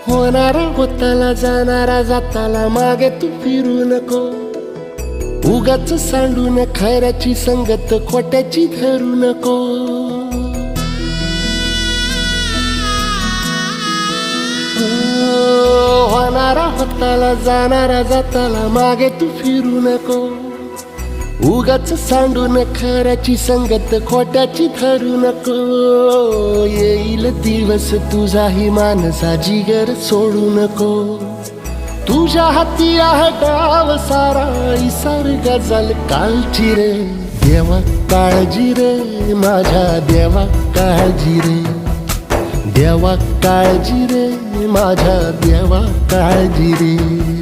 होणारा होताला जाणारा जाताला मागे तू फिरू नको. उगाच सांडून खऱ्याची संगत खोट्याची धरू नको. होणारा होताला जाणारा जाताला मागे तू फिरू नको. उगाच सांडून खऱ्याची संगत खोट्याची धरू नको. येईल दिवस तुझाही मानसा जिगर सोडू नको. तुझ्या हाती आहे गाव सारा इसार गजल कालची रे. देवा काळजी रे माझ्या देवा काळजी रे. देवा काळजी रे माझ्या देवा काळजी रे.